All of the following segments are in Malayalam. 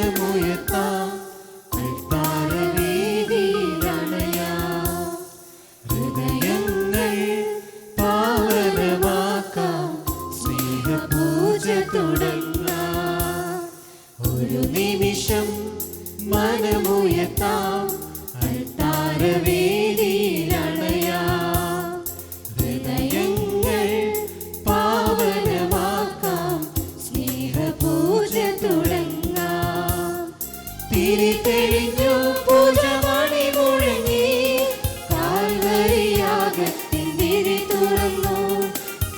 മനമുയർത്താം അൾത്താരവേദിയിലണയാം. ഹൃദയങ്ങൾ പാവനമാക്കാം, സ്നേഹപൂജ തുടങ്ങാം. ഒരു നിമിഷം മനമുയർത്താം അൾത്താരവേദിയിലണയാം. ഹൃദയങ്ങൾ പാവനമാക്കാം, സ്നേഹപൂജ തുടങ്ങാം. തിരി തെളിഞ്ഞു പൂജമണി മുഴങ്ങി, കാൽവരിയാഗത്തിൻ തിരി തുറന്നു,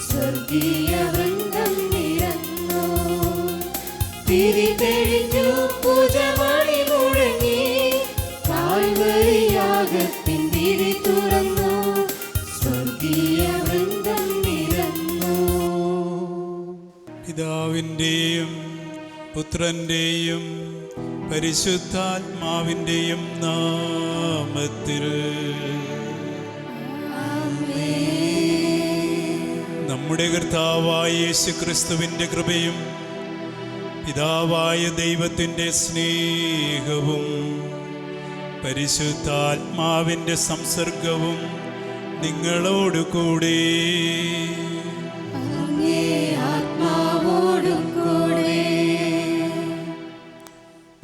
സ്വർഗീയ വൃന്ദം നിരന്നു. തിരി തെളിഞ്ഞു പൂജമണി മുഴങ്ങി, കാൽവരിയാഗത്തിൻ തിരി തുറന്നു, സ്വർഗീയ വൃന്ദം നിരന്നു. പിതാവിൻ്റെയും പുത്രൻ്റെയും പരിശുദ്ധാത്മാവിൻ്റെയും നാമത്തിൽ നമ്മുടെ കർത്താവായ യേശുക്രിസ്തുവിൻ്റെ കൃപയും പിതാവായ ദൈവത്തിൻ്റെ സ്നേഹവും പരിശുദ്ധാത്മാവിൻ്റെ സംസർഗവും നിങ്ങളോടുകൂടെ.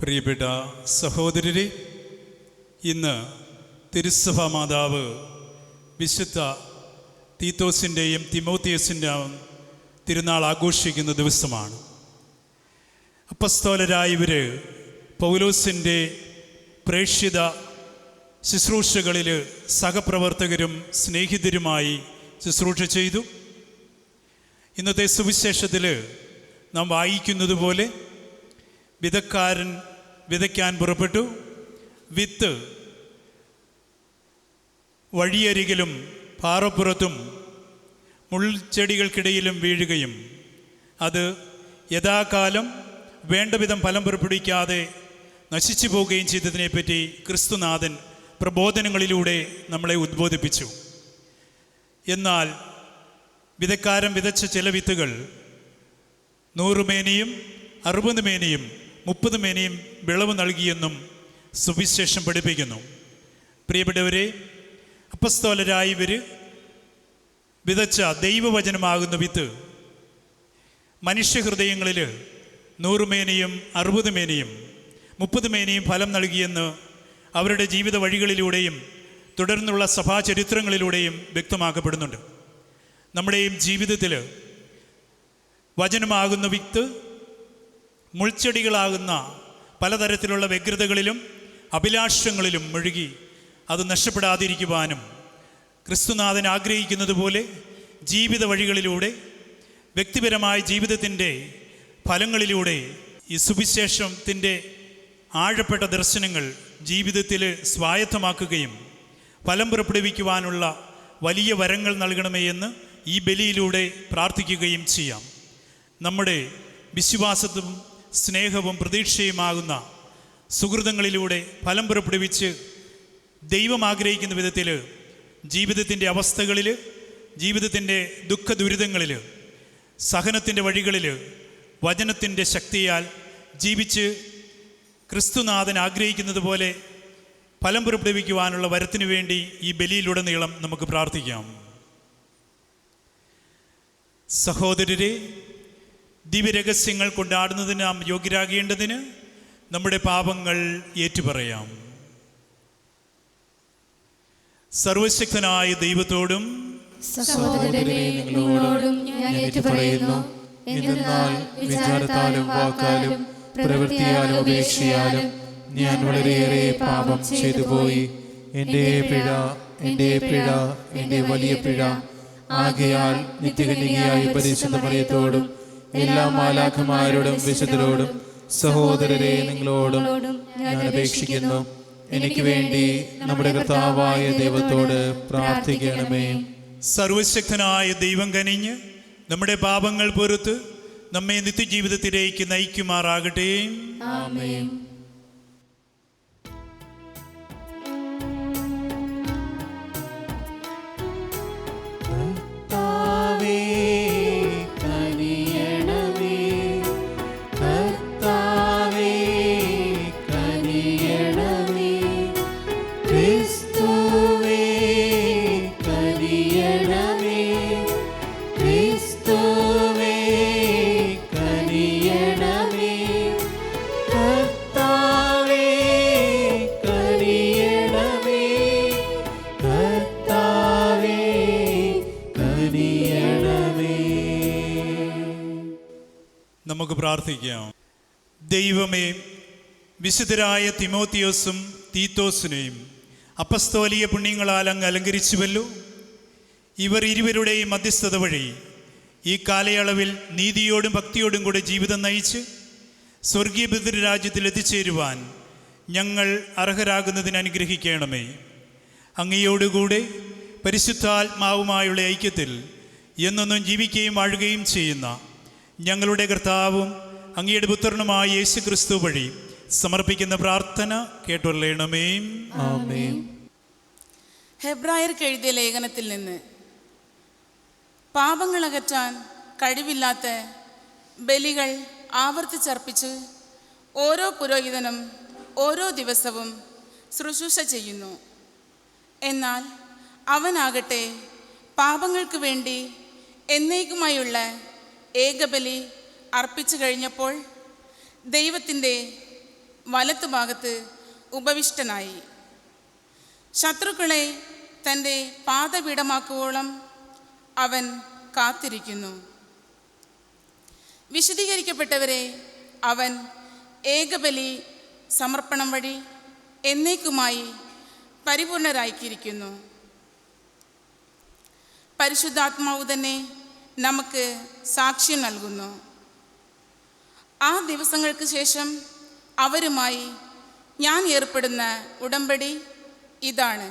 പ്രിയപ്പെട്ട സഹോദരരെ, ഇന്ന് തിരുസഭ മാതാവ് വിശുദ്ധ തീത്തോസിൻ്റെയും തിമോത്തിയസിൻ്റെയും തിരുനാൾ ആഘോഷിക്കുന്ന ദിവസമാണ്. അപ്പസ്തോലരായ ഇവർ പൗലോസിൻ്റെ പ്രേക്ഷിത ശുശ്രൂഷകളിൽ സഹപ്രവർത്തകരും സ്നേഹിതരുമായി ശുശ്രൂഷ ചെയ്തു. ഇന്നത്തെ സുവിശേഷത്തിൽ നാം വായിക്കുന്നത് പോലെ വിതക്കാരൻ വിതയ്ക്കാൻ പുറപ്പെട്ടു. വിത്ത് വഴിയരികിലും പാറപ്പുറത്തും മുൾച്ചെടികൾക്കിടയിലും വീഴുകയും അത് യഥാകാലം വേണ്ടവിധം ഫലം പുറപ്പെടുവിക്കാതെ നശിച്ചു പോവുകയും ചെയ്തതിനെപ്പറ്റി ക്രിസ്തുനാഥൻ പ്രബോധനങ്ങളിലൂടെ നമ്മളെ ഉദ്ബോധിപ്പിച്ചു. എന്നാൽ വിതക്കാരൻ വിതച്ച ചില വിത്തുകൾ 100 മേനിയും 60 മേനിയും 30 മേനിയും വിളവ് നൽകിയെന്നും സുവിശേഷം പഠിപ്പിക്കുന്നു. പ്രിയപ്പെട്ടവരെ, അപ്പസ്തോലരായ ഇവർ വിതച്ച ദൈവവചനമാകുന്ന വിത്ത് മനുഷ്യഹൃദയങ്ങളിൽ 100 മേനിയും 60 മേനിയും 30 മേനിയും ഫലം നൽകിയെന്ന് അവരുടെ ജീവിത വഴികളിലൂടെയും തുടർന്നുള്ള സഭാചരിത്രങ്ങളിലൂടെയും വ്യക്തമാക്കപ്പെടുന്നുണ്ട്. നമ്മുടെയും ജീവിതത്തിൽ വചനമാകുന്ന വിത്ത് മുൾച്ചെടികളാകുന്ന പലതരത്തിലുള്ള വ്യഗ്രതകളിലും അഭിലാഷങ്ങളിലും മുഴുകി അത് നഷ്ടപ്പെടാതിരിക്കുവാനും ക്രിസ്തുനാഥൻ ആഗ്രഹിക്കുന്നത് പോലെ ജീവിത വഴികളിലൂടെ വ്യക്തിപരമായ ജീവിതത്തിൻ്റെ ഫലങ്ങളിലൂടെ ഈ സുവിശേഷത്തിൻ്റെ ആഴപ്പെട്ട ദർശനങ്ങൾ ജീവിതത്തിൽ സ്വായത്തമാക്കുകയും ഫലം പുറപ്പെടുവിക്കുവാനുള്ള വലിയ വരങ്ങൾ നൽകണമേ എന്ന് ഈ ബലിയിലൂടെ പ്രാർത്ഥിക്കുകയും ചെയ്യാം. നമ്മുടെ വിശ്വാസവും സ്നേഹവും പ്രതീക്ഷയുമാകുന്ന സുഹൃതങ്ങളിലൂടെ ഫലം പുറപ്പെടുവിച്ച് ദൈവം ആഗ്രഹിക്കുന്ന വിധത്തിൽ ജീവിതത്തിൻ്റെ അവസ്ഥകളിൽ, ജീവിതത്തിൻ്റെ ദുഃഖ ദുരിതങ്ങളിൽ, സഹനത്തിൻ്റെ വഴികളിൽ വചനത്തിൻ്റെ ശക്തിയാൽ ജീവിച്ച് ക്രിസ്തുനാഥൻ ആഗ്രഹിക്കുന്നത് പോലെ ഫലം പുറപ്പെടുവിക്കുവാനുള്ള വരത്തിനു വേണ്ടി ഈ ബലിയിലുടനീളം നമുക്ക് പ്രാർത്ഥിക്കാം. സഹോദരരെ, ദിവ്യരഹസ്യങ്ങൾ കൊണ്ടാടുന്നതിന് നാം യോഗ്യരാകേണ്ടതിന് നമ്മുടെ പാപങ്ങൾ ഏറ്റുപറയാം. സർവശക്തനായ ദൈവത്തോടും സഹോദരരെ നിങ്ങളോടും ഞാൻ ഏറ്റുപറയുന്നു. എന്നാൽ വിചാരത്താലും വാക്കാലും പ്രവൃത്തിയാലും ഉപേക്ഷയാലും ഞാൻ വളരെയേറെ പാപം ചെയ്തു പോയി. എൻ്റെ വലിയ പിഴ. ആകയാൽ നിത്യകന്യകയായ പരിശുദ്ധ മറിയത്തോടും എല്ലാ മാലാഖമാരോടും വിശുദ്ധരോടും സഹോദരരെ നിങ്ങളോടും ഞാൻ അപേക്ഷിക്കുന്നു. എനിക്ക് വേണ്ടി നമ്മുടെ കർത്താവായ ദൈവത്തോട് പ്രാർത്ഥിക്കണമേ. സർവശക്തനായ ദൈവം കനിഞ്ഞ് നമ്മുടെ പാപങ്ങൾ പൊറുത്ത് നമ്മെ നിത്യജീവിതത്തിലേക്ക് നയിക്കുമാറാകട്ടെ. ആമേൻ. കനിയണമേ, കർത്താവേ പ്രാർത്ഥിക്കാം. ദൈവമേ, വിശുദ്ധരായ തിമോത്തിയോസും തീത്തോസിനെയും അപ്പസ്തോലിക പുണ്യങ്ങളാൽ അങ്ങ് അലങ്കരിച്ചുവല്ലോ. ഇവർ ഇരുവരുടെയും മധ്യസ്ഥത വഴി ഈ കാലയളവിൽ നീതിയോടും ഭക്തിയോടും കൂടെ ജീവിതം നയിച്ച് സ്വർഗീയ പിതൃരാജ്യത്തിൽ എത്തിച്ചേരുവാൻ ഞങ്ങൾ അർഹരാകുന്നതിന് അനുഗ്രഹിക്കണമേ. അങ്ങയോടുകൂടെ പരിശുദ്ധാത്മാവുമായുള്ള ഐക്യത്തിൽ എന്നെന്നും ജീവിക്കുകയും വാഴുകയും ചെയ്യുന്ന ഞങ്ങളുടെ കർത്താവും അങ്ങയുടെ പുത്രനുമായ യേശു ക്രിസ്തു വഴി സമർപ്പിക്കുന്ന പ്രാർത്ഥന കേട്ടുകൊള്ളണമേ. ആമേൻ. ഹെബ്രായർക്ക് എഴുതിയ ലേഖനത്തിൽ നിന്ന് പാപങ്ങളകറ്റാൻ കഴിവില്ലാത്ത ബലികൾ ആവർത്തിച്ചർപ്പിച്ച് ഓരോ പുരോഹിതനും ഓരോ ദിവസവും ശുശ്രൂഷ ചെയ്യുന്നു. എന്നാൽ അവനാകട്ടെ പാപങ്ങൾക്ക് വേണ്ടി എന്നേക്കുമായുള്ള ഏകബലി അർപ്പിച്ചു കഴിഞ്ഞപ്പോൾ ദൈവത്തിൻ്റെ വലത്തുഭാഗത്ത് ഉപവിഷ്ടനായി ശത്രുക്കളെ തൻ്റെ പാദപീഠമാക്കുവോളം അവൻ കാത്തിരിക്കുന്നു. വിശദീകരിക്കപ്പെട്ടവരെ അവൻ ഏകബലി സമർപ്പണം വഴി എന്നേക്കുമായി പരിപൂർണരാക്കിയിരിക്കുന്നു. പരിശുദ്ധാത്മാവ് തന്നെ നമുക്ക് സാക്ഷ്യം നൽകുന്നു. ആ ദിവസങ്ങൾക്ക് ശേഷം അവരുമായി ഞാൻ ഏർപ്പെടുന്ന ഉടമ്പടി ഇതാണ്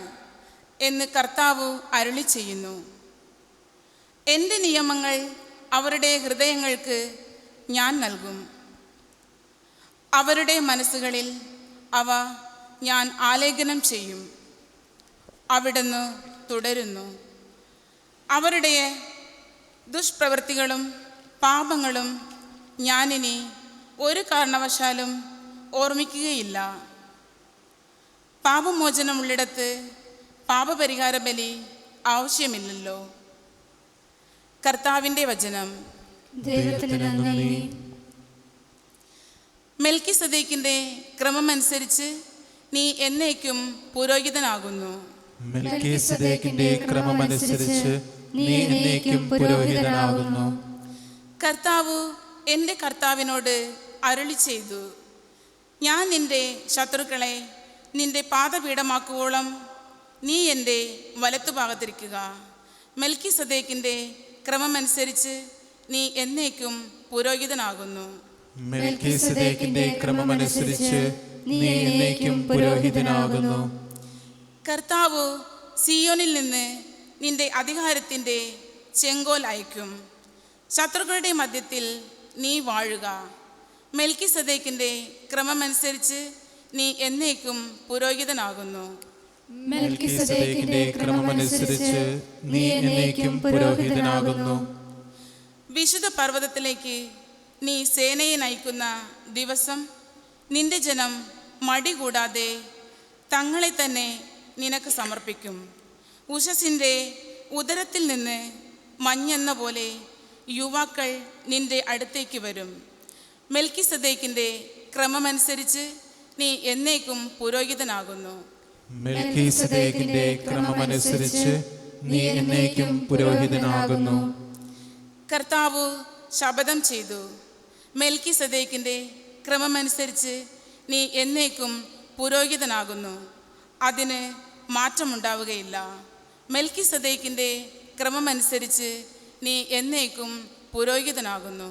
എന്ന് കർത്താവ് അരുളി ചെയ്യുന്നു. എൻ്റെ നിയമങ്ങൾ അവരുടെ ഹൃദയങ്ങൾക്ക് ഞാൻ നൽകും. അവരുടെ മനസ്സുകളിൽ അവ ഞാൻ ആലേഖനം ചെയ്യും. അവിടുന്ന് തുടരുന്നു. അവരുടെ ദുഷ്പ്രവൃത്തികളും പാപങ്ങളും ഞാനിനി ഒരു കാരണവശാലും ഓർമ്മിക്കുകയില്ല. പാപമോചനമുള്ളിടത്ത് പാപപരിഹാര ബലി ആവശ്യമില്ലല്ലോ. കർത്താവിൻ്റെ വചനം. ദൈവത്തിന് നന്ദി. മെൽക്കിസദേക്കിൻ്റെ ക്രമമനുസരിച്ച് നീ എന്നേക്കും പുരോഹിതനാകുന്നു. മെൽക്കിസദേക്കിന്റെ ക്രമമനുസരിച്ച് നീ എന്നേക്കും പുരോഹിതനാകുന്നു. കർത്താവ് എൻ്റെ കർത്താവിനോട് അരുളി ചെയ്തു, ഞാൻ നിന്റെ ശത്രുക്കളെ നിന്റെ പാദപീഠമാക്കുവോളം നീ എൻ്റെ വലത്തുഭാഗത്തിരിക്കുക. മെൽക്കിസദേക്കിൻ്റെ ക്രമമനുസരിച്ച് നീ എന്നേക്കും പുരോഹിതനാകുന്നു. മെൽക്കിസദേക്കിന്റെ ക്രമമനുസരിച്ച് നീ എന്നേക്കും പുരോഹിതനാകുന്നു. കർത്താവ് സിയോനിൽ നിന്ന് നിന്റെ അധികാരത്തിൻ്റെ ചെങ്കോൽ അയക്കും. ശത്രുക്കളുടെ മധ്യത്തിൽ നീ വാഴുക. മെൽക്കിസദേക്കിൻ്റെ ക്രമമനുസരിച്ച് നീ എന്നേക്കും പുരോഹിതനാകുന്നു. മെൽക്കിസദേക്കിന്റെ ക്രമമനുസരിച്ച് നീ എന്നേക്കും പുരോഹിതനാകുന്നു. വിശുദ്ധ പർവ്വതത്തിലേക്ക് നീ സേനയെ നയിക്കുന്ന ദിവസം നിന്റെ ജനം മടി കൂടാതെ തങ്ങളെ തന്നെ നിനക്ക് സമർപ്പിക്കും. ഉഷസിൻ്റെ ഉദരത്തിൽ നിന്ന് മഞ്ഞെന്ന പോലെ യുവാക്കൾ നിന്റെ അടുത്തേക്ക് വരും. മെൽക്കിസദേക്കിൻ്റെ ക്രമമനുസരിച്ച് നീ എന്നേക്കും പുരോഹിതനാകുന്നു. മെൽക്കിസദേക്കിന്റെ ക്രമമനുസരിച്ച് നീ എന്നേക്കും പുരോഹിതനാകുന്നു. കർത്താവ് ശപഥം ചെയ്തു, മെൽക്കിസദേക്കിൻ്റെ ക്രമമനുസരിച്ച് നീ എന്നേക്കും പുരോഹിതനാകുന്നു. അതിന് മാറ്റമുണ്ടാവുകയില്ല. മെൽക്കിസദേക്കിൻ്റെ ക്രമമനുസരിച്ച് നീ എന്നേക്കും പുരോഹിതനാകുന്നു.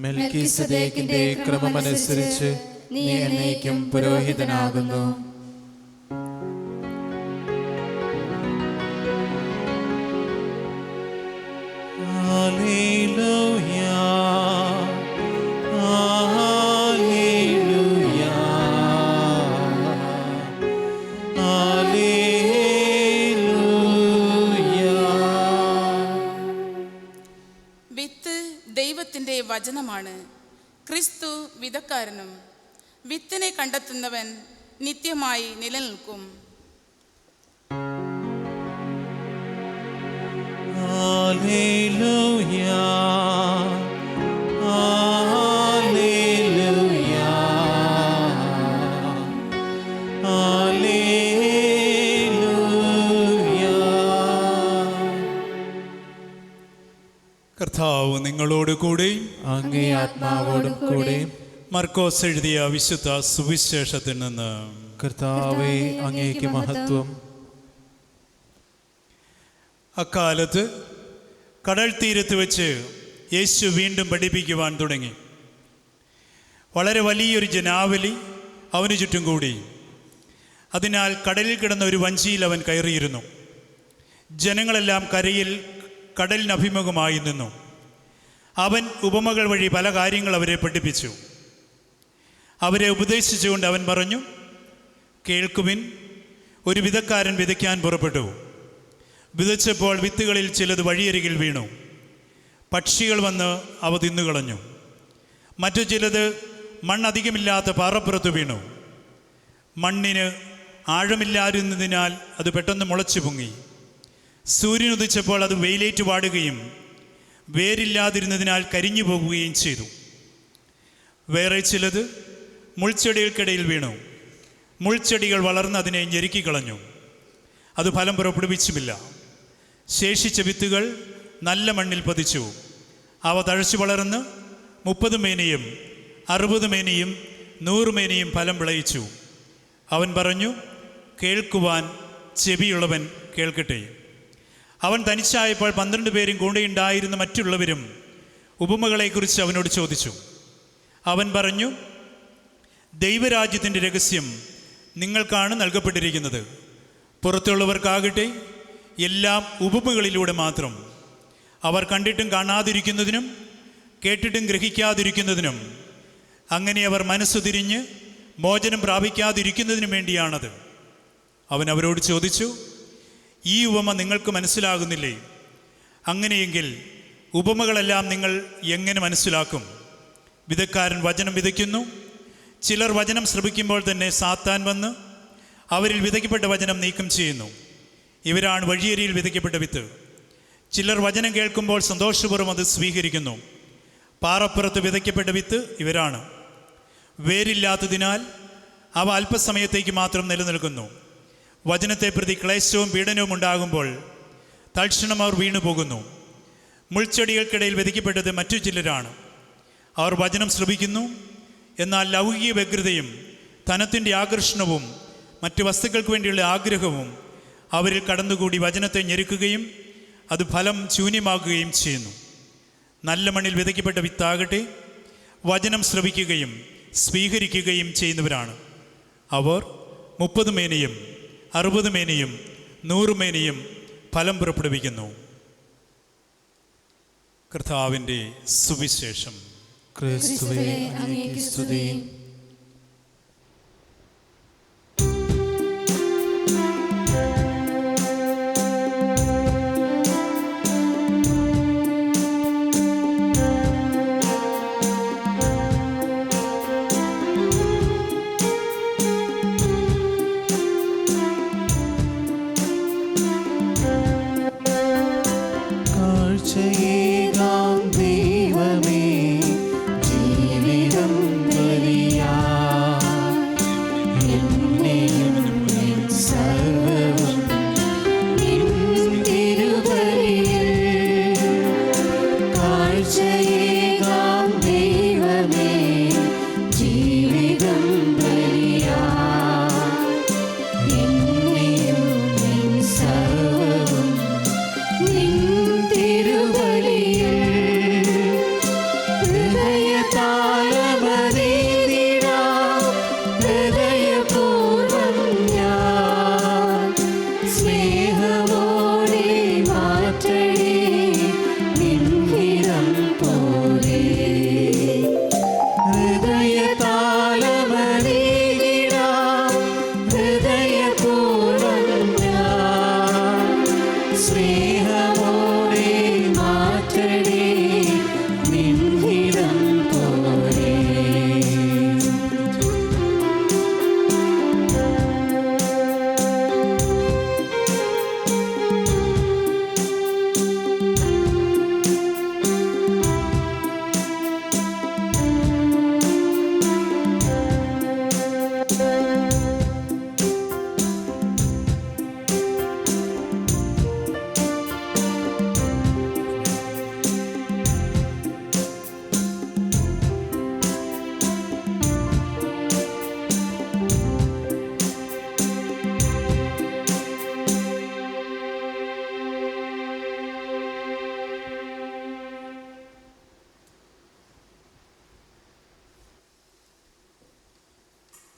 മെൽക്കിസദേക്കിന്റെ ക്രമമനുസരിച്ച് നീ എന്നേക്കും പുരോഹിതനാകുന്നു. ഹല്ലേലൂയ, ഹല്ലേലൂയ, ഹല്ലേലൂയ. വിത്ത് ദൈവത്തിൻ്റെ വചനമാണ്. ക്രിസ്തു വിതക്കാരനും. വിത്തിനെ കണ്ടെത്തുന്നവൻ നിത്യമായി നിലനിൽക്കും. ഹല്ലേലൂയ, ഹല്ലേലൂയ, ഹല്ലേലൂയ. കർത്താവ് നിങ്ങളോട് കൂടി. അങ്ങേ ആത്മാവോടും കൂടെ. മർക്കോസ് എഴുതിയ വിശുദ്ധ സുവിശേഷത്തിൽ നിന്ന്. കർത്താവേ, അങ്ങേക്ക് മഹത്വം. അക്കാലത്ത് കടൽ തീരത്ത് വെച്ച് യേശു വീണ്ടും പഠിപ്പിക്കുവാൻ തുടങ്ങി. വളരെ വലിയൊരു ജനാവലി അവന് ചുറ്റും കൂടി. അതിനാൽ കടലിൽ കിടന്ന ഒരു വഞ്ചിയിൽ അവൻ കയറിയിരുന്നു. ജനങ്ങളെല്ലാം കരയിൽ കടലിനഭിമുഖമായി നിന്നു. അവൻ ഉപമകൾ വഴി പല കാര്യങ്ങൾ അവരെ പഠിപ്പിച്ചു. അവരെ ഉപദേശിച്ചുകൊണ്ട് അവൻ പറഞ്ഞു, കേൾക്കുവിൻ, ഒരു വിതക്കാരൻ വിതയ്ക്കാൻ പുറപ്പെട്ടു. വിതച്ചപ്പോൾ വിത്തുകളിൽ ചിലത് വഴിയരികിൽ വീണു. പക്ഷികൾ വന്ന് അവ തിന്നുകളഞ്ഞു. മറ്റു ചിലത് മണ്ണധികമില്ലാത്ത പാറപ്പുറത്ത് വീണു. മണ്ണിന് ആഴമില്ലാതിരുന്നതിനാൽ അത് പെട്ടെന്ന് മുളച്ചു പൊങ്ങി. സൂര്യൻ ഉദിച്ചപ്പോൾ അത് വെയിലേറ്റ് വാടുകയും വേരില്ലാതിരുന്നതിനാൽ കരിഞ്ഞു പോകുകയും ചെയ്തു. വേറെ ചിലത് മുൾച്ചെടികൾക്കിടയിൽ വീണു. മുൾച്ചെടികൾ വളർന്ന് അതിനെ ഞെരുക്കിക്കളഞ്ഞു. അത് ഫലം പുറപ്പെടുവിച്ചുമില്ല. ശേഷിച്ച വിത്തുകൾ നല്ല മണ്ണിൽ പതിച്ചു. അവ തഴച്ചു വളർന്ന് 30 മേനിയും 60 മേനിയും 100 മേനിയും ഫലം വിളയിച്ചു. അവൻ പറഞ്ഞു, കേൾക്കുവാൻ ചെവിയുള്ളവൻ കേൾക്കട്ടെ. അവൻ തനിച്ചായപ്പോൾ 12 പേരും കൂടെയുണ്ടായിരുന്ന മറ്റുള്ളവരും ഉപമകളെക്കുറിച്ച് അവനോട് ചോദിച്ചു. അവൻ പറഞ്ഞു, ദൈവരാജ്യത്തിൻ്റെ രഹസ്യം നിങ്ങൾക്കാണ് നൽകപ്പെട്ടിരിക്കുന്നത്. പുറത്തുള്ളവർക്കാകട്ടെ എല്ലാം ഉപമകളിലൂടെ മാത്രം. അവർ കണ്ടിട്ടും കാണാതിരിക്കുന്നതിനും കേട്ടിട്ടും ഗ്രഹിക്കാതിരിക്കുന്നതിനും, അങ്ങനെ അവർ മനസ്സു തിരിഞ്ഞ് മോചനം പ്രാപിക്കാതിരിക്കുന്നതിനും വേണ്ടിയാണത്. അവൻ അവരോട് ചോദിച്ചു, ഈ ഉപമ നിങ്ങൾക്ക് മനസ്സിലാകുന്നില്ലേ? അങ്ങനെയെങ്കിൽ ഉപമകളെല്ലാം നിങ്ങൾ എങ്ങനെ മനസ്സിലാക്കും? വിതക്കാരൻ വചനം വിതയ്ക്കുന്നു. ചിലർ വചനം ശ്രവിക്കുമ്പോൾ തന്നെ സാത്താൻ വന്ന് അവരിൽ വിതയ്ക്കപ്പെട്ട വചനം നീക്കം ചെയ്യുന്നു. ഇവരാണ് വഴിയരിയിൽ വിതയ്ക്കപ്പെട്ട വിത്ത്. ചിലർ വചനം കേൾക്കുമ്പോൾ സന്തോഷപൂർവ്വം അത് സ്വീകരിക്കുന്നു. പാറപ്പുറത്ത് വിതയ്ക്കപ്പെട്ട വിത്ത് ഇവരാണ്. വേരില്ലാത്തതിനാൽ അവ അല്പസമയത്തേക്ക് മാത്രം നിലനിൽക്കുന്നു. വചനത്തെ പ്രതി ക്ലേശവും പീഡനവും ഉണ്ടാകുമ്പോൾ തൽക്ഷണം അവർ വീണു പോകുന്നു. മുൾച്ചെടികൾക്കിടയിൽ വിതയ്ക്കപ്പെട്ടത് മറ്റു ചിലരാണ്. അവർ വചനം ശ്രവിക്കുന്നു. എന്നാൽ ലൗകിക വ്യഗ്രതയും ധനത്തിൻ്റെ ആകർഷണവും മറ്റു വസ്തുക്കൾക്ക് വേണ്ടിയുള്ള ആഗ്രഹവും അവരിൽ കടന്നുകൂടി വചനത്തെ ഞെരുക്കുകയും അത് ഫലം ശൂന്യമാക്കുകയും ചെയ്യുന്നു. നല്ല മണ്ണിൽ വിതയ്ക്കപ്പെട്ട വിത്താകട്ടെ വചനം ശ്രവിക്കുകയും സ്വീകരിക്കുകയും ചെയ്യുന്നവരാണ്. അവർ 30 മേനിയും 60 മേനിയും 100 മേനിയും ഫലം പുറപ്പെടുവിക്കുന്നു. കർത്താവിൻ്റെ സുവിശേഷം. ക്രിസ്തുവേ, അങ്ങേക്ക് സ്തുതി. കാഴ്ചയേകാം ദൈവമേ, ജീവിതം വലിയ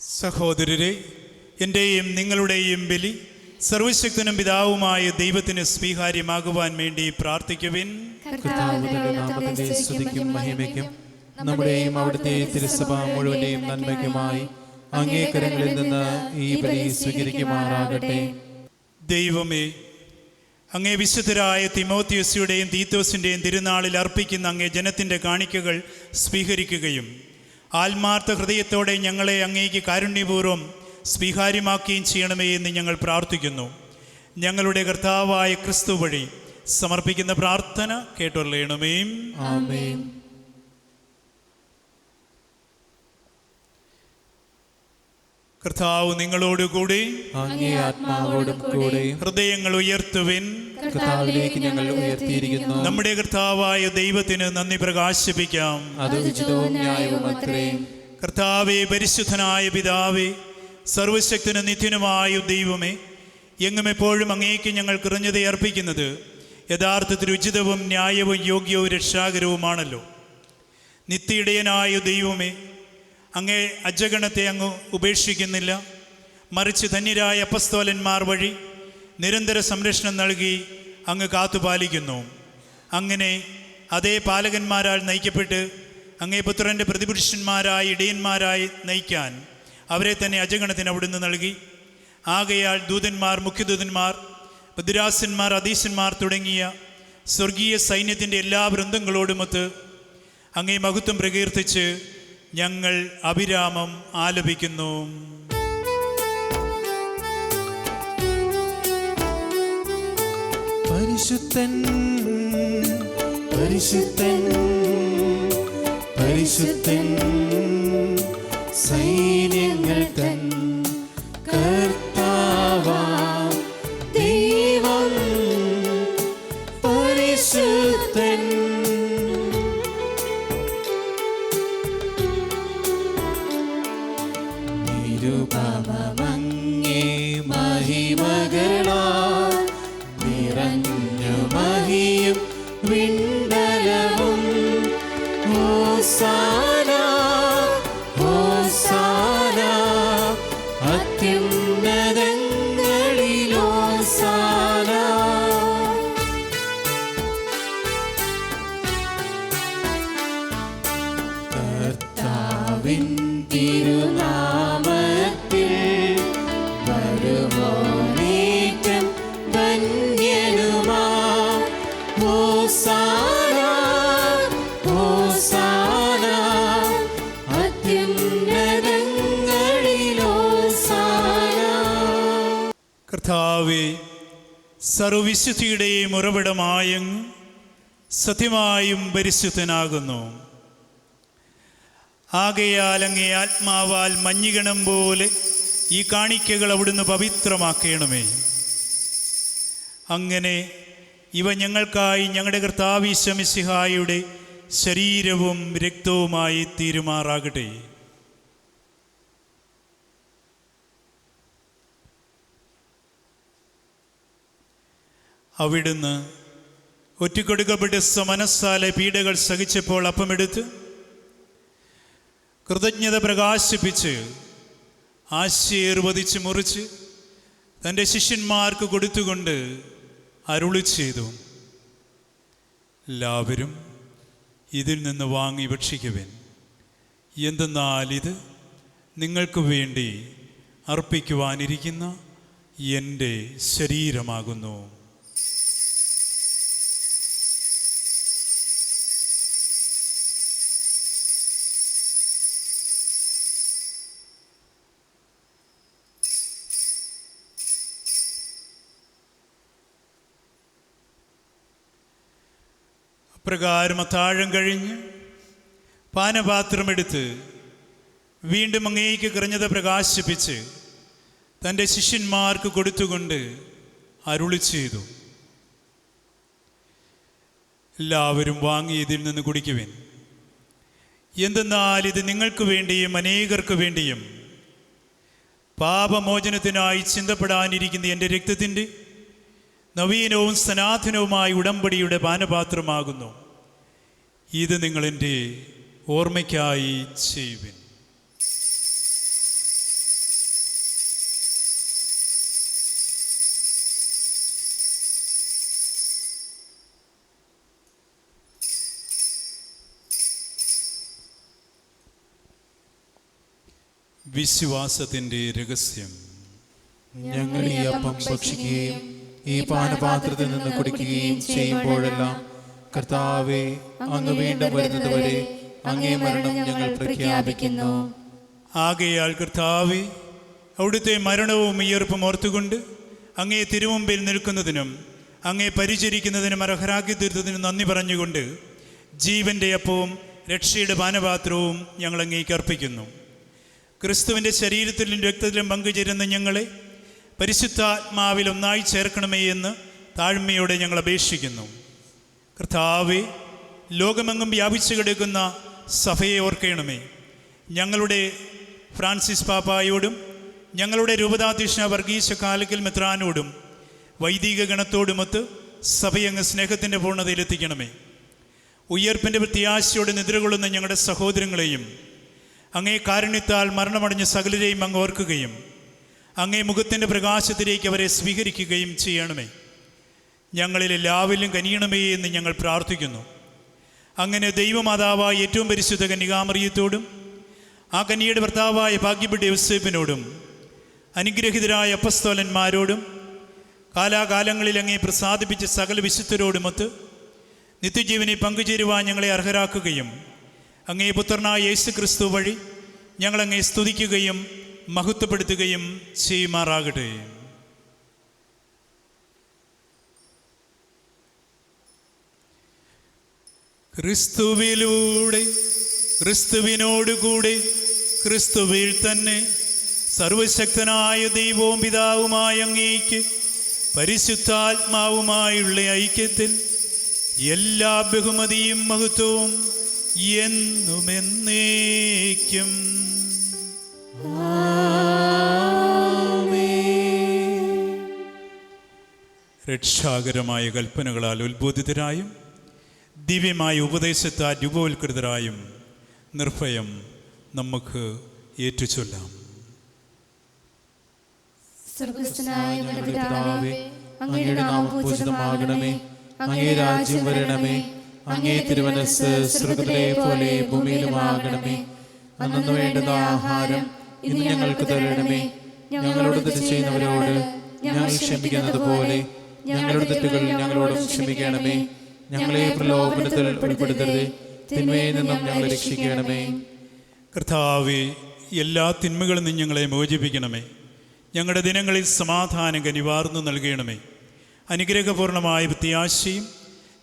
സഹോദരരെ, എൻ്റെയും നിങ്ങളുടെയും ബലി സർവശക്തനും പിതാവുമായ ദൈവത്തിന് സ്വീകാര്യമാകുവാൻ വേണ്ടി പ്രാർത്ഥിക്കുവിൻ. കർത്താവിന്റെ നാമത്തിന്റെ സ്തുതിക്കും മഹിമയ്ക്കും നമ്മുടെയും അവിടുത്തെ തിരുസഭ മുഴുവന്റെയും നന്മയ്ക്കുമായി അങ്ങേ കരങ്ങളിൽ നിന്ന് ഈ ബലി സ്വീകരിക്കുമാറാകട്ടെ. ദൈവമേ, അങ്ങേ വിശുദ്ധരായ തിമോത്തിയോസിയുടെയും തീത്തോസിൻ്റെയും തിരുനാളിൽ അർപ്പിക്കുന്ന അങ്ങേ ജനത്തിൻ്റെ കാണിക്കകൾ സ്വീകരിക്കുകയും ആത്മാർത്ഥ ഹൃദയത്തോടെ ഞങ്ങളെ അങ്ങേക്ക് കാരുണ്യപൂർവ്വം സ്വീകാര്യമാക്കുകയും ചെയ്യണമേ എന്ന് ഞങ്ങൾ പ്രാർത്ഥിക്കുന്നു. ഞങ്ങളുടെ കർത്താവായ ക്രിസ്തു വഴി സമർപ്പിക്കുന്ന പ്രാർത്ഥന കേട്ടൊള്ളണമേ. ആമേൻ. കർത്താവ് നിങ്ങളോടുകൂടി അങ്ങേ ആത്മാവോടും കൂടെ ഹൃദയങ്ങൾ ഉയർത്തുവിൻ. കർത്താവിലേക്ക് ഞങ്ങൾ ഉയർത്തിയിരിക്കുന്നു. നമ്മുടെ കർത്താവായ ദൈവത്തിന് നന്ദി പ്രകാശിപ്പിക്കാം. അത് ഉചിതവും ന്യായവും അത്രേ. കർത്താവേ, പരിശുദ്ധനായ പിതാവേ, സർവശക്തനും നിത്യനുമായ ദൈവമേ, എങ്ങും എപ്പോഴും അങ്ങേക്ക് ഞങ്ങൾ കൃതജ്ഞത അർപ്പിക്കുന്നത് യഥാർത്ഥത്തിൽ ഉചിതവും ന്യായവും യോഗ്യവും രക്ഷാകരവുമാണല്ലോ. നിത്യയിടയനായ ദൈവമേ, അങ്ങേ അജഗണത്തെ അങ്ങ് ഉപേക്ഷിക്കുന്നില്ല. മറിച്ച് ധന്യരായ അപ്പസ്തോലന്മാർ വഴി നിരന്തര സംരക്ഷണം നൽകി അങ്ങ് കാത്തുപാലിക്കുന്നു. അങ്ങനെ അതേ പാലകന്മാരാൽ നയിക്കപ്പെട്ട് അങ്ങേ പുത്രൻ്റെ പ്രതിപുരുഷന്മാരായി ഇടയന്മാരായി നയിക്കാൻ അവരെ തന്നെ അജഗണത്തിന് അവിടുന്ന് നൽകി. ആകയാൽ ദൂതന്മാർ, മുഖ്യദൂതന്മാർ, ബദ്രാസന്മാർ, അധീശന്മാർ തുടങ്ങിയ സ്വർഗീയ സൈന്യത്തിൻ്റെ എല്ലാ വൃന്ദങ്ങളോടുമൊത്ത് അങ്ങേ മഹത്വം പ്രകീർത്തിച്ച് ഞങ്ങൾ അഭിരാമം ആലപിക്കുന്നു. പരിശുദ്ധൻ പരിശുദ്ധൻ പരിശുദ്ധൻ, സൈന്യങ്ങൾ തൻ കർത്താവാം ദൈവം പരിശുദ്ധൻ. നിരുപമങ്ങേ മഹിമകളാൽ നിറഞ്ഞു മഹിയും വിണ്ടലവും. ഹോസാന ഹോസാന, അത്യുന്നതങ്ങളിൽ ഹോസാന. കർത്താവിൻ തിരുനാമത്തിൽ വരുവോനേറ്റം ധന്യനുമാം. ഹോസാന ഹോസാന, അത്യുന്നതങ്ങളിൽ ഹോസാന. കർത്താവേ, സർവവിശുദ്ധിയുടെയും ഉറവിടമായങ്ങ് സത്യമായും പരിശുദ്ധനാകുന്നു. ആകയാൽ അങ്ങേ ആത്മാവാൽ മഞ്ഞുകണം പോലെ ഈ കാണിക്കകൾ അവിടുന്ന് പവിത്രമാക്കണമേ. അങ്ങനെ ഇവ ഞങ്ങൾക്കായി ഞങ്ങളുടെ കർത്താവീശ മിശിഹായുടെ ശരീരവും രക്തവുമായി തീരുമാറാകട്ടെ. അവിടുന്ന് ഒറ്റിക്കൊടുക്കപ്പെട്ട് സമനസ്സാലെ പീഡകൾ സഹിച്ചപ്പോൾ അപ്പമെടുത്ത് കൃതജ്ഞത പ്രകാശിപ്പിച്ച് ആശീർവദിച്ച് മുറിച്ച് തൻ്റെ ശിഷ്യന്മാർക്ക് കൊടുത്തുകൊണ്ട് അരുളി ചെയ്തു, എല്ലാവരും ഇതിൽ നിന്ന് വാങ്ങി ഭക്ഷിക്കുവിൻ. എന്തെന്നാൽ ഇത് നിങ്ങൾക്ക് വേണ്ടി അർപ്പിക്കുവാനിരിക്കുന്ന എൻ്റെ ശരീരമാകുന്നു. പ്രകാരം അത്താഴം കഴിഞ്ഞ് പാനപാത്രമെടുത്ത് വീണ്ടും അങ്ങേക്ക് കൃതജ്ഞത പ്രകാശിപ്പിച്ച് തൻ്റെ ശിഷ്യന്മാർക്ക് കൊടുത്തുകൊണ്ട് അരുളി ചെയ്തു, എല്ലാവരും വാങ്ങി ഇതിൽ നിന്ന് കുടിക്കുവിൻ. എന്തെന്നാൽ ഇത് നിങ്ങൾക്ക് വേണ്ടിയും അനേകർക്ക് വേണ്ടിയും പാപമോചനത്തിനായി ചിന്തപ്പെടാനിരിക്കുന്ന എൻ്റെ രക്തത്തിൻ്റെ നവീനവും സനാതനവുമായ ഉടമ്പടിയുടെ പാനപാത്രമാകുന്നു. ഇത് നിങ്ങൾ എൻ്റെ ഓർമ്മയ്ക്കായി ചെയ്യുവിൻ. വിശ്വാസത്തിൻ്റെ രഹസ്യം. ഞങ്ങൾ ഈ അപ്പം ഭക്ഷിക്കുകയും ഈ പാനപാത്രത്തിൽ നിന്ന് കുടിക്കുകയും ചെയ്യുമ്പോഴെല്ലാം കർത്താവേ, അങ്ങ് വീണ്ടും വരുന്നതുവരെ അങ്ങേ മരണം ഞങ്ങൾ പ്രഖ്യാപിക്കുന്നു. ആകയാൽ കർത്താവേ, അവിടുത്തെ മരണവും ഉയർപ്പും ഓർത്തുകൊണ്ട് അങ്ങേ തിരുമുമ്പിൽ നിൽക്കുന്നതിനും അങ്ങേ പരിചരിക്കുന്നതിനും അർഹരാക്കി തീർത്തതിനും നന്ദി പറഞ്ഞുകൊണ്ട് ജീവൻ്റെ അപ്പവും രക്ഷയുടെ പാനപാത്രവും ഞങ്ങൾ അങ്ങേക്ക് അർപ്പിക്കുന്നു. ക്രിസ്തുവിൻ്റെ ശരീരത്തിലും രക്തത്തിലും പങ്കുചേരുന്ന ഞങ്ങളെ പരിശുദ്ധാത്മാവിൽ ഒന്നായി ചേർക്കണമേ എന്ന് താഴ്മയോടെ ഞങ്ങൾ അപേക്ഷിക്കുന്നു. കർത്താവേ, ലോകമെങ്ങും വ്യാപിച്ചു കിടക്കുന്ന സഭയെ ഓർക്കണമേ. ഞങ്ങളുടെ ഫ്രാൻസിസ് പാപ്പായോടും ഞങ്ങളുടെ രൂപതാധ്യക്ഷ വർഗീസ് കാലക്കൽ മെത്രാനോടും വൈദിക ഗണത്തോടുമൊത്ത് സഭയങ്ങ് സ്നേഹത്തിൻ്റെ പൂർണ്ണതയിലെത്തിക്കണമേ. ഉയർപ്പിൻ്റെ പ്രത്യാശയോടെ നിദ്രകൊള്ളുന്ന ഞങ്ങളുടെ സഹോദരങ്ങളെയും അങ്ങേ കാരുണ്യത്താൽ മരണമടഞ്ഞ സകലരെയും അങ്ങ് ഓർക്കുകയും അങ്ങേ മുഖത്തിൻ്റെ പ്രകാശത്തിലേക്ക് അവരെ സ്വീകരിക്കുകയും ചെയ്യണമേ. ഞങ്ങളിൽ എല്ലാവരിലും കനിയണമേ എന്ന് ഞങ്ങൾ പ്രാർത്ഥിക്കുന്നു. അങ്ങനെ ദൈവമാതാവായ ഏറ്റവും പരിശുദ്ധ കന്യകാമറിയത്തോടും ആ കന്യയുടെ ഭർത്താവായ ഭാഗ്യപ്പെട്ട യോസേപ്പിനോടും അനുഗ്രഹിതരായ അപ്പസ്തോലന്മാരോടും കാലാകാലങ്ങളിൽ അങ്ങേ പ്രസാദിപ്പിച്ച സകല വിശുദ്ധരോടുമൊത്ത് നിത്യജീവനെ പങ്കുചേരുവാൻ ഞങ്ങളെ അർഹരാക്കുകയും അങ്ങേ പുത്രനായ യേശു ക്രിസ്തു വഴി ഞങ്ങളങ്ങേ സ്തുതിക്കുകയും മഹത്വപ്പെടുത്തുകയും ചെയ്യുമാറാകട്ടെ. ക്രിസ്തുവിലൂടെ, ക്രിസ്തുവിനോടുകൂടെ, ക്രിസ്തുവിൽ തന്നെ സർവശക്തനായ ദൈവവും പിതാവുമായ അങ്ങേക്ക് പരിശുദ്ധാത്മാവുമായുള്ള ഐക്യത്തിൽ എല്ലാ ബഹുമതിയും മഹത്വവും എന്നുമെന്നേക്കും. രക്ഷാകരമായ കൽപ്പനകളാൽ ഉത്ബോധിതരായും ദിവ്യമായ ഉപദേശത്താൽ രൂപവൽകൃതരായും നിർഭയം നമുക്ക് ഏറ്റുചൊല്ലാം. സ്വർഗ്ഗസ്ഥനായ ഞങ്ങളുടെ പിതാവേ, അങ്ങയുടെ നാമം പൂജിതമാകണമേ. അങ്ങേ രാജ്യം വരണമേ. അങ്ങേ തിരുമനസ്സ് സ്വർഗ്ഗത്തിലെ പോലെ ഭൂമിയിലുമാകണമേ. അന്നു വേണ്ടുന്ന ആഹാരം ഇന്ന് ഞങ്ങൾക്ക് തരണമേ. ഞങ്ങളോട് തെറ്റ് ചെയ്യുന്നവരോട് ഞങ്ങൾ ക്ഷമിക്കുന്നത് പോലെ ഞങ്ങളുടെ തെറ്റുകൾ ഞങ്ങളോടും ക്ഷമിക്കണമേ. ഞങ്ങളെ പ്രലോഭനത്തിൽ ഉൾപ്പെടുത്തരുതേ, തിന്മയിൽ നിന്നും ഞങ്ങളെ രക്ഷിക്കണമേ. കർത്താവേ, എല്ലാ തിന്മകളിൽ നിന്നും ഞങ്ങളെ മോചിപ്പിക്കണമേ. ഞങ്ങളുടെ ദിനങ്ങളിൽ സമാധാനം കനിവാർന്നു നൽകണമേ. അനുഗ്രഹപൂർണമായ പ്രത്യാശയും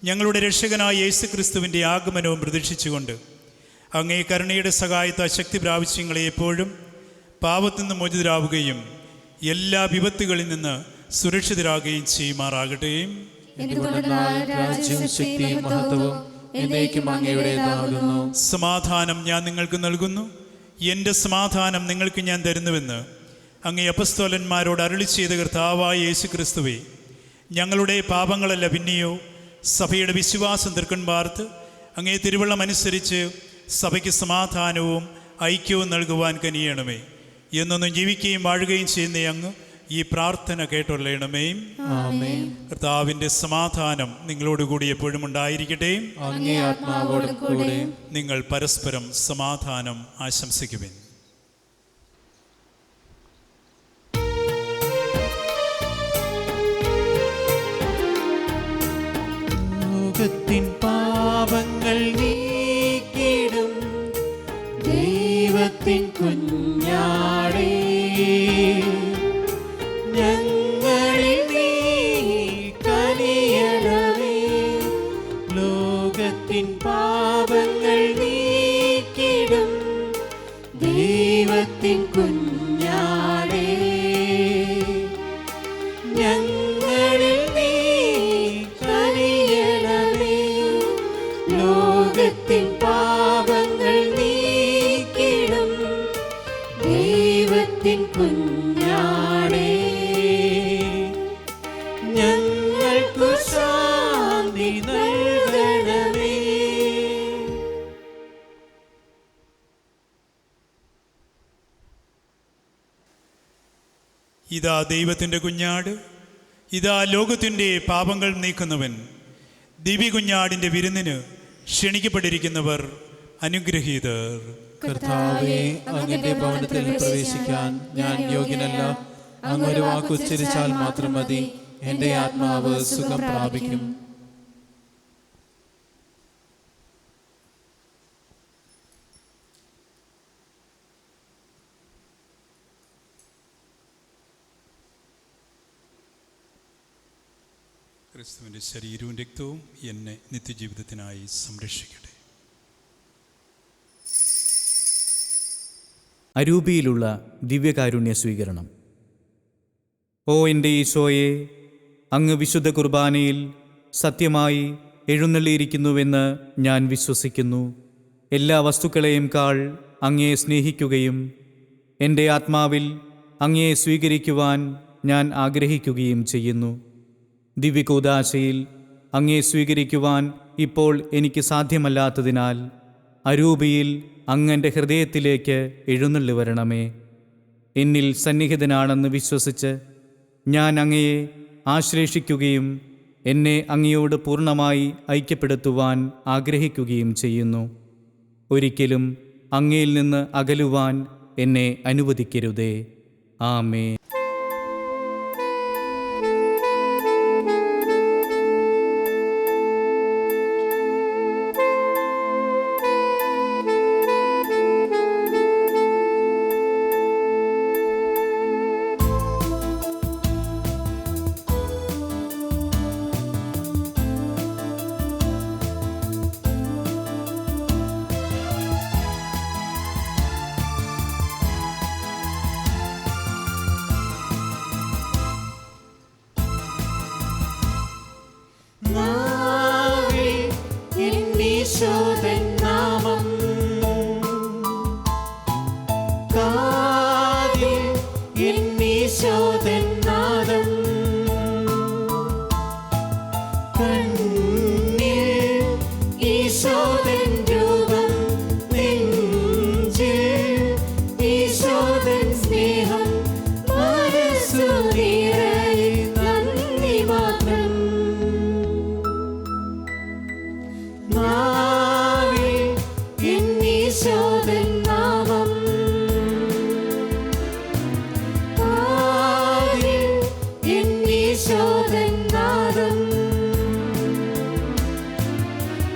ഞങ്ങളുടെ രക്ഷകനായ യേശു ക്രിസ്തുവിൻ്റെ ആഗമനവും പ്രതീക്ഷിച്ചുകൊണ്ട് അങ്ങേ കരുണയുടെ സഹായത്താൽ ശക്തി പ്രാപിച്ച് ഞങ്ങളെ എപ്പോഴും പാപത്തിൽ നിന്ന് മോചിതരാവുകയും എല്ലാ വിപത്തുകളിൽ നിന്ന് സുരക്ഷിതരാകുകയും ചെയ്യുമാറാകട്ടെ. സമാധാനം ഞാൻ നിങ്ങൾക്ക് നൽകുന്നു, എൻ്റെ സമാധാനം നിങ്ങൾക്ക് ഞാൻ തരുന്നുവെന്ന് അങ്ങേ അപ്പസ്തോലന്മാരോട് അരുളി ചെയ്ത കർത്താവായ യേശു ക്രിസ്തുവേ, ഞങ്ങളുടെ പാപങ്ങളല്ല പിന്നെയോ സഭയുടെ വിശ്വാസം തീർക്കൻ പാർത്ത് അങ്ങേ തിരുവള്ളം അനുസരിച്ച് സഭയ്ക്ക് സമാധാനവും ഐക്യവും നൽകുവാൻ കനിയണമേ. എന്നൊന്നും ജീവിക്കുകയും വാഴുകയും ചെയ്യുന്ന അങ്ങ് ഈ പ്രാർത്ഥന കേട്ടൊള്ളണമേ. കർത്താവിൻ്റെ സമാധാനം നിങ്ങളോടുകൂടി എപ്പോഴും ഉണ്ടായിരിക്കട്ടെ. നിങ്ങൾ പരസ്പരം സമാധാനം ആശംസിക്കുവിൻ. ലോകത്തിൻ പാപങ്ങൾ നീക്കിടും ദൈവത്തിൻ കുഞ്ഞാടേ, ഞങ്ങളിൽ നീ കനിയണമേ. ലോകത്തിൻ പാപങ്ങൾ നീക്കിടും ദൈവത്തിൻ കുഞ്ഞാടേ, ഞങ്ങളിൽ നീ കനിയണമേ. ലോകത്തിൻ പാപങ്ങൾ നീക്കിടും ദൈവത്തിൻ കുഞ്ഞാടേ, ഞങ്ങൾക്കു ശാന്തി നൽകണമേ. ഇതാ ദൈവത്തിൻ്റെ കുഞ്ഞാട്, ഇതാ ലോകത്തിൻ്റെ പാപങ്ങൾ നീക്കുന്നവൻ. ദിവ്യ കുഞ്ഞാടിൻ്റെ വിരുന്നിന് ക്ഷണിക്കപ്പെട്ടിരിക്കുന്നവർ അനുഗ്രഹീതർ. കർത്താവേ, അങ്ങയുടെ ഭവനത്തിൽ പ്രവേശിക്കാൻ ഞാൻ യോഗ്യനല്ല. അങ്ങ് ഒരു വാക്ക് ഉച്ചരിച്ചാൽ മാത്രം മതി, എൻ്റെ ആത്മാവ് സുഖം പ്രാപിക്കും. ക്രിസ്തുവിൻ്റെ ശരീരവും രക്തവും എന്നെ നിത്യജീവിതത്തിനായി സംരക്ഷിക്കട്ടെ. അരൂപിയിലുള്ള ദിവ്യകാരുണ്യ സ്വീകരണം. ഓ എൻ്റെ ഈശോയെ, അങ്ങ് വിശുദ്ധ കുർബാനയിൽ സത്യമായി എഴുന്നള്ളിയിരിക്കുന്നുവെന്ന് ഞാൻ വിശ്വസിക്കുന്നു. എല്ലാ വസ്തുക്കളെയും കാൾ അങ്ങയെ സ്നേഹിക്കുകയും എൻ്റെ ആത്മാവിൽ അങ്ങയെ സ്വീകരിക്കുവാൻ ഞാൻ ആഗ്രഹിക്കുകയും ചെയ്യുന്നു. ദിവ്യകൂദാശയിൽ അങ്ങയെ സ്വീകരിക്കുവാൻ ഇപ്പോൾ എനിക്ക് സാധ്യമല്ലാത്തതിനാൽ അരൂപിയിൽ അങ്ങൻ്റെ ഹൃദയത്തിലേക്ക് എഴുന്നള്ളി വരണമേ. എന്നിൽ സന്നിഹിതനാണെന്ന് വിശ്വസിച്ച് ഞാൻ അങ്ങയെ ആശ്ലേഷിക്കുകയും എന്നെ അങ്ങയോട് പൂർണ്ണമായി ഐക്യപ്പെടുത്തുവാൻ ആഗ്രഹിക്കുകയും ചെയ്യുന്നു. ഒരിക്കലും അങ്ങയിൽ നിന്ന് അകലുവാൻ എന്നെ അനുവദിക്കരുതേ. ആമേൻ. ഈശോതൻ നാമം കാതിൽ ഈശോതൻ നാദം കണ്ണിൽ ഈശോതൻ രൂപം നെഞ്ചിൽ ഈശോതൻ സ്നേഹം മനസ്സു നിറയെ നന്ദി മാത്രം ഈശോതൻ നാമം കാതിൽ ഈശോതൻ നാദം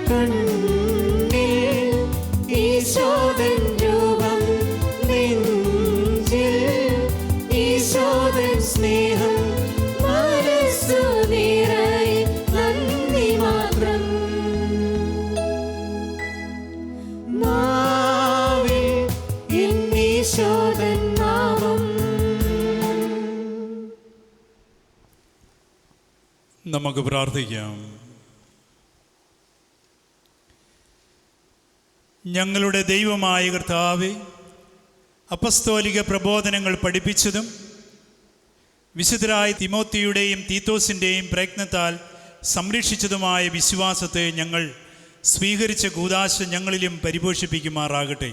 കണ്ണിൽ ഈശോതൻ രൂപം നെഞ്ചിൽ ഈശോതൻ സ്നേഹം മനസ്സു നിറയെ നന്ദി മാത്രം ഈശോതൻ നാമം. നമുക്ക് പ്രാർത്ഥിക്കാം. ഞങ്ങളുടെ ദൈവമായ കർത്താവേ, അപ്പസ്തോലിക പ്രബോധനങ്ങൾ പഠിപ്പിച്ചതും വിശുദ്ധരായ തിമോത്തിയുടെയും തീത്തോസിൻ്റെയും പ്രയത്നത്താൽ സംരക്ഷിച്ചതുമായ വിശ്വാസത്തെ ഞങ്ങൾ സ്വീകരിച്ച കൂദാശ ഞങ്ങളിലും പരിപോഷിപ്പിക്കുമാറാകട്ടെ.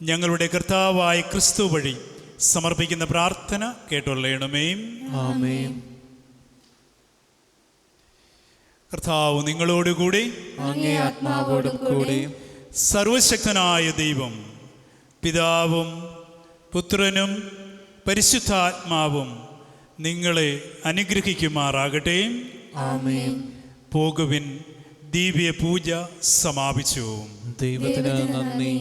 ഞങ്ങളുടെ കർത്താവായ ക്രിസ്തു വഴി സമർപ്പിക്കുന്ന പ്രാർത്ഥന കേട്ടൊള്ളണമേ. ആമേൻ. കർത്താവ് നിങ്ങളോടുകൂടി അങ്ങേ ആത്മാവോടും കൂടി. സർവശക്തനായ ദൈവം പിതാവും പുത്രനും പരിശുദ്ധാത്മാവും നിങ്ങളെ അനുഗ്രഹിക്കുമാറാകട്ടെ. ആമേൻ. പോകുവിൻ. ദിവ്യ പൂജ സമാപിച്ചു. ദൈവത്തിന് നന്ദി.